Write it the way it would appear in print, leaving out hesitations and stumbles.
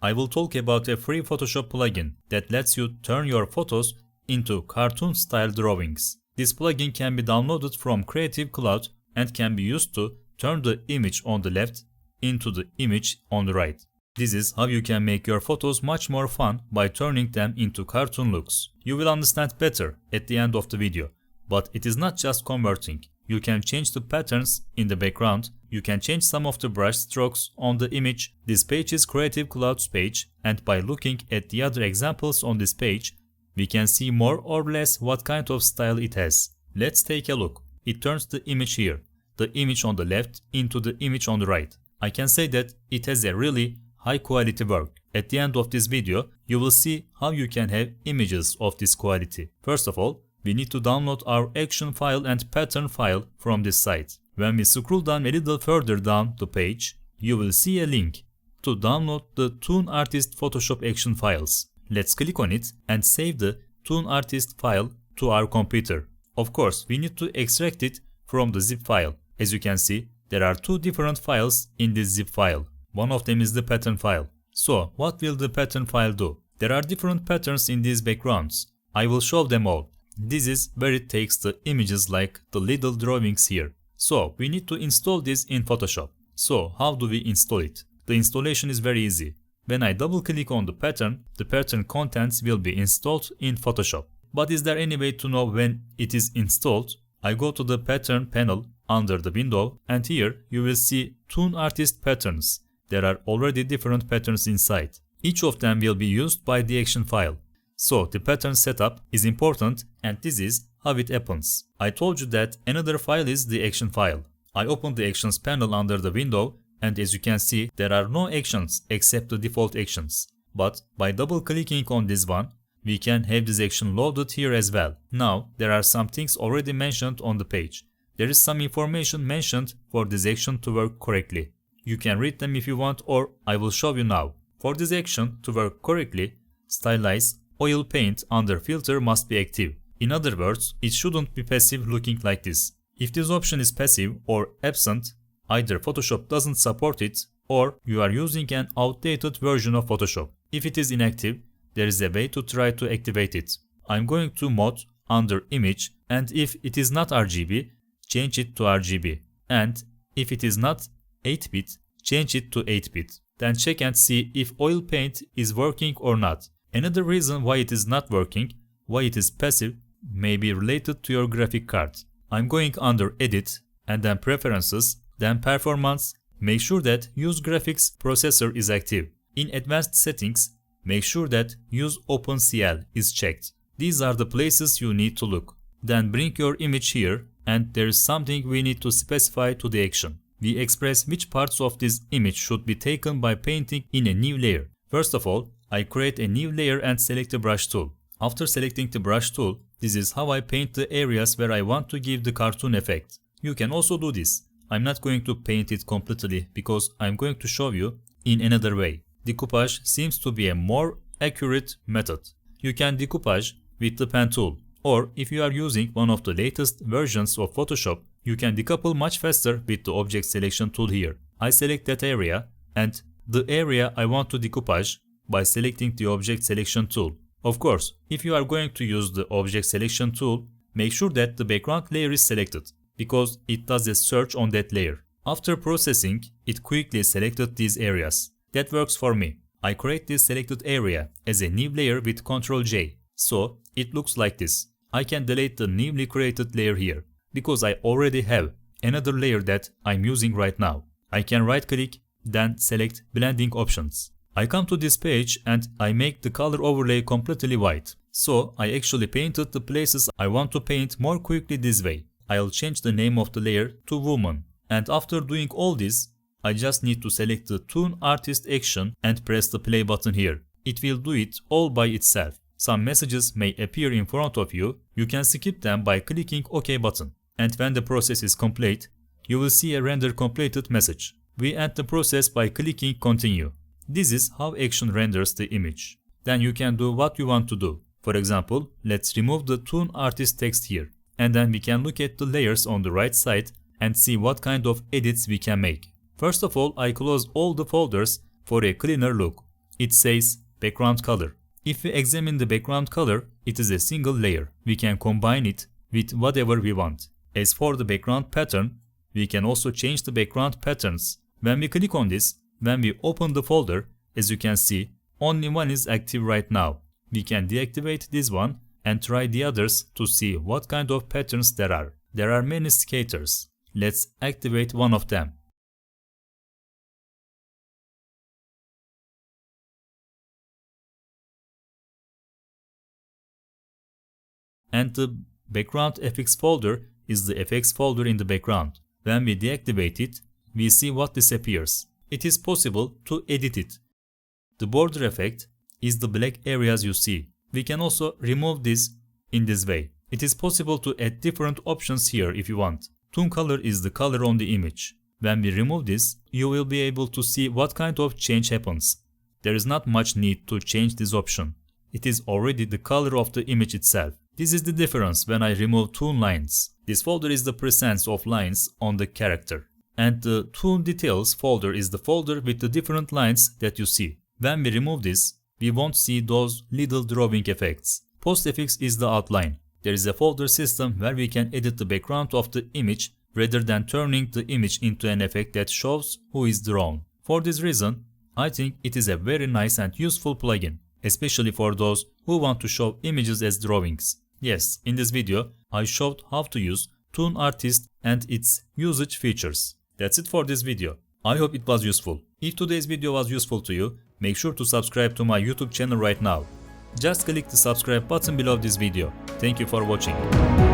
I will talk about a free Photoshop plugin that lets you turn your photos into cartoon-style drawings. This plugin can be downloaded from Creative Cloud and can be used to turn the image on the left into the image on the right. This is how you can make your photos much more fun by turning them into cartoon looks. You will understand better at the end of the video. But it is not just converting. You can change the patterns in the background. You can change some of the brush strokes on the image. This page is Creative Cloud's page, and by looking at the other examples on this page, we can see more or less what kind of style it has. Let's take a look. It turns the image here, the image on the left, into the image on the right. I can say that it has a really high quality work. At the end of this video, you will see how you can have images of this quality. First of all, we need to download our action file and pattern file from this site. When we scroll down a little further down the page, you will see a link to download the Toon Artist Photoshop action files. Let's click on it and save the Toon Artist file to our computer. Of course, we need to extract it from the zip file. As you can see, there are two different files in this zip file. One of them is the pattern file. So, what will the pattern file do? There are different patterns in these backgrounds. I will show them all. This is where it takes the images like the little drawings here. So we need to install this in Photoshop. So how do we install it? The installation is very easy. When I double click on the pattern contents will be installed in Photoshop. But is there any way to know when it is installed? I go to the pattern panel under the window, and here you will see Toon Artist patterns. There are already different patterns inside. Each of them will be used by the action file. So the pattern setup is important, and this is how it happens. I told you that another file is the action file. I opened the actions panel under the window, and as you can see, there are no actions except the default actions. But by double clicking on this one, we can have this action loaded here as well. Now there are some things already mentioned on the page. There is some information mentioned for this action to work correctly. You can read them if you want, or I will show you now. For this action to work correctly, stylize oil paint under filter must be active. In other words, it shouldn't be passive looking like this. If this option is passive or absent, either Photoshop doesn't support it or you are using an outdated version of Photoshop. If it is inactive, there is a way to try to activate it. I'm going to Mode under Image, and if it is not RGB, change it to RGB. And if it is not 8-bit, change it to 8-bit. Then check and see if oil paint is working or not. Another reason why it is not working, why it is passive, may be related to your graphic card. I'm going under Edit and then Preferences, then Performance. Make sure that Use Graphics Processor is active. In Advanced Settings, make sure that Use OpenCL is checked. These are the places you need to look. Then bring your image here, and there is something we need to specify to the action. We express which parts of this image should be taken by painting in a new layer. First of all, I create a new layer and select the brush tool. After selecting the brush tool, this is how I paint the areas where I want to give the cartoon effect. You can also do this. I'm not going to paint it completely because I'm going to show you in another way. Decoupage seems to be a more accurate method. You can decoupage with the pen tool, or if you are using one of the latest versions of Photoshop, you can decouple much faster with the object selection tool here. I select that area and the area I want to decoupage by selecting the object selection tool. Of course, if you are going to use the object selection tool, make sure that the background layer is selected, because it does a search on that layer. After processing, it quickly selected these areas. That works for me. I create this selected area as a new layer with Ctrl J. So it looks like this. I can delete the newly created layer here, because I already have another layer that I'm using right now. I can right click, then select blending options. I come to this page and I make the color overlay completely white. So I actually painted the places I want to paint more quickly this way. I'll change the name of the layer to Woman. And after doing all this, I just need to select the Toon Artist action and press the play button here. It will do it all by itself. Some messages may appear in front of you. You can skip them by clicking OK button. And when the process is complete, you will see a render completed message. We end the process by clicking Continue. This is how action renders the image. Then you can do what you want to do. For example, let's remove the Toon Artist text here. And then we can look at the layers on the right side and see what kind of edits we can make. First of all, I close all the folders for a cleaner look. it says background color. If we examine the background color, it is a single layer. We can combine it with whatever we want. As for the background pattern, we can also change the background patterns. When we click on this, when we open the folder, as you can see, only one is active right now. We can deactivate this one and try the others to see what kind of patterns there are. There are many skaters. Let's activate one of them. And the background FX folder is the FX folder in the background. When we deactivate it, we see what disappears. It is possible to edit it. The border effect is the black areas you see. We can also remove this in this way. It is possible to add different options here if you want. Tone color is the color on the image. When we remove this, you will be able to see what kind of change happens. There is not much need to change this option. It is already the color of the image itself. This is the difference when I remove tone lines. This folder is the presence of lines on the character. And the tone details folder is the folder with the different lines that you see. When we remove this, we won't see those little drawing effects. Postfix is the outline. There is a folder system where we can edit the background of the image rather than turning the image into an effect that shows who is drawn. For this reason, I think it is a very nice and useful plugin, especially for those who want to show images as drawings. Yes, in this video, I showed how to use Toon Artist and its usage features. That's it for this video. I hope it was useful. If today's video was useful to you, make sure to subscribe to my YouTube channel right now. Just click the subscribe button below this video. Thank you for watching.